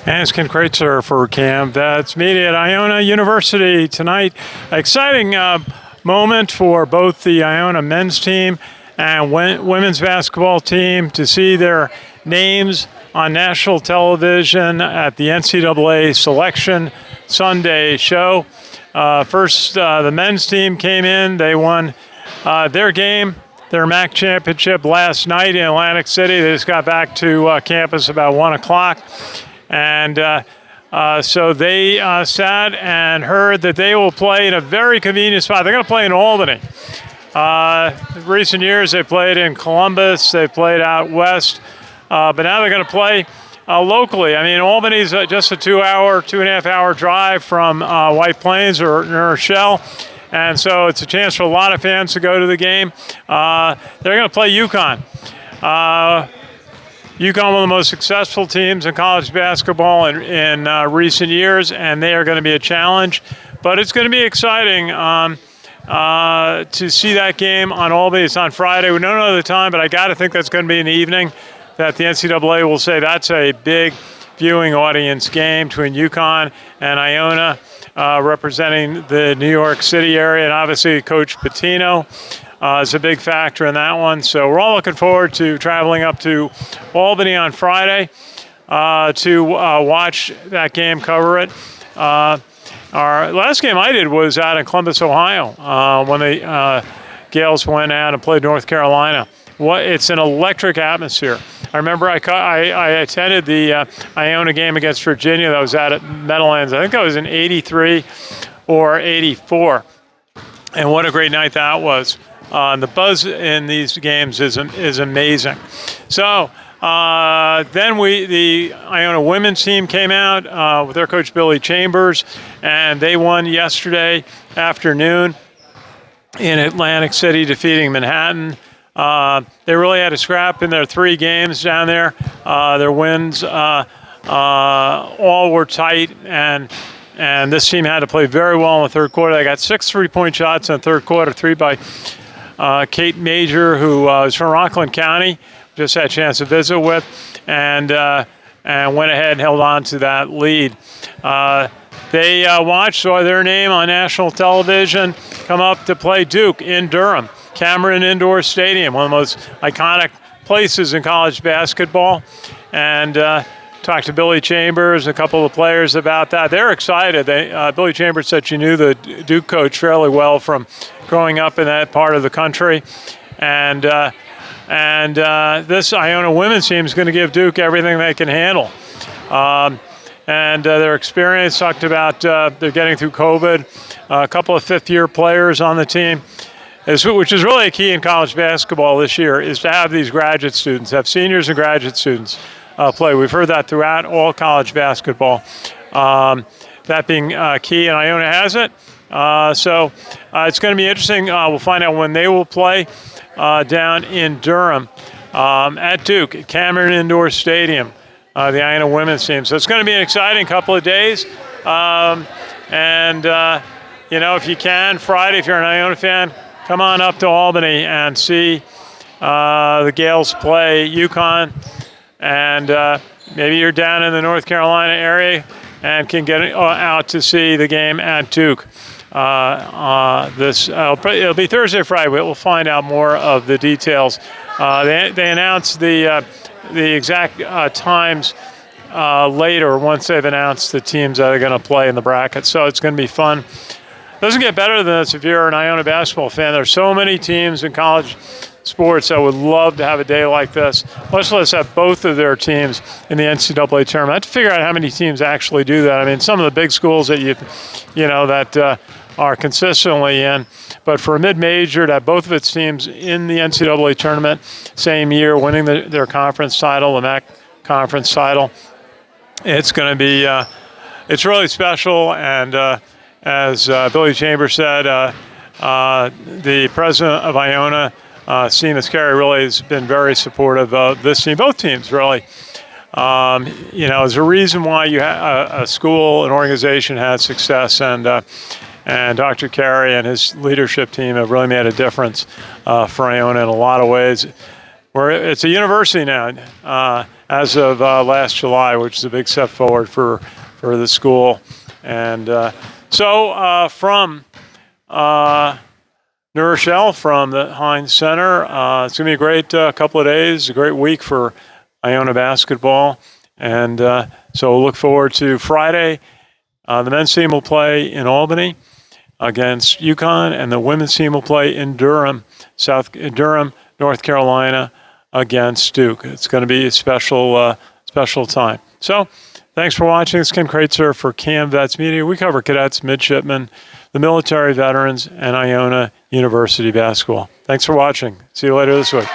And it's Kraetzer for CaMMVetsMedia at Iona University tonight. Exciting moment for both the Iona men's team and women's basketball team to see their names on national television at the NCAA Selection Sunday show. First, the men's team came in. They won their game, their MAC championship last night in Atlantic City. They just got back to campus about 1 o'clock. And so they sat and heard that they will play in a very convenient spot. They're going to play in Albany. In recent years, they played in Columbus. They played out west. But now they're going to play locally. I mean, Albany's just a 2.5 hour drive from White Plains or New Rochelle. And so it's a chance for a lot of fans to go to the game. They're going to play UConn. UConn, one of the most successful teams in college basketball in recent years, and they are going to be a challenge. But it's going to be exciting to see that game on Albany. It's on Friday. We don't know the time, but I got to think that's going to be in the evening, that the NCAA will say that's a big viewing audience game between UConn and Iona, representing the New York City area, and obviously Coach Pitino is a big factor in that one. So we're all looking forward to traveling up to Albany on Friday to watch that game, cover it. Our last game I did was out in Columbus, Ohio, when the Gales went out and played North Carolina. It's an electric atmosphere. I remember I attended the Iona game against Virginia that was out at Meadowlands. I think that was in '83 or '84. And what a great night that was. The buzz in these games is amazing. So then the Iona women's team came out with their coach Billy Chambers, and they won yesterday afternoon in Atlantic City, defeating Manhattan. They really had a scrap in their 3 games down there. Their wins all were tight, and this team had to play very well in the third quarter. They got 6 three-point shots in the third quarter, 3 by Kate Major, who is from Rockland County, just had a chance to visit with, and went ahead and held on to that lead. They saw their name on national television come up to play Duke in Durham, Cameron Indoor Stadium, one of the most iconic places in college basketball. And talked to Billy Chambers, a couple of players about that. They're excited. Billy Chambers said she knew the Duke coach fairly well from growing up in that part of the country. And this Iona women's team is going to give Duke everything they can handle. And their experience, talked about they're getting through COVID, a couple of fifth-year players on the team, which is really a key in college basketball this year, is to have these graduate students, have seniors and graduate students play. We've heard that throughout all college basketball, that being key, and Iona has it. So it's going to be interesting. We'll find out when they will play down in Durham at Duke, at Cameron Indoor Stadium, the Iona women's team. So it's going to be an exciting couple of days. If you can, Friday, if you're an Iona fan, come on up to Albany and see the Gales play UConn. And maybe you're down in the North Carolina area and can get out to see the game at Duke. It'll be Thursday or Friday. We'll find out more of the details. They announced the exact times later once they've announced the teams that are going to play in the bracket. So it's going to be fun. Doesn't get better than this if you're an Iona basketball fan. There's so many teams in college sports that would love to have a day like this. Let's have both of their teams in the NCAA tournament. I have to figure out how many teams actually do that. I mean, some of the big schools that that are consistently in, but for a mid-major to have both of its teams in the NCAA tournament same year, winning their conference title, the MAC conference title, it's going to be it's really special. And as Billy Chambers said, the president of Iona, Seamus Carey, really has been very supportive of this team, both teams really. There's a reason why a school, an organization has success, and Dr. Carey and his leadership team have really made a difference for Iona in a lot of ways. It's a university now, as of last July, which is a big step forward for the school. And so from New Rochelle, from the Heinz Center, it's going to be a great couple of days, a great week for Iona basketball. And so we'll look forward to Friday. The men's team will play in Albany against UConn, and the women's team will play in Durham, North Carolina, against Duke. It's going to be a special time. So thanks for watching. It's Ken Kraetzer for CaMMVetsMedia. We cover cadets, midshipmen, the military, veterans, and Iona University basketball. Thanks for watching. See you later this week.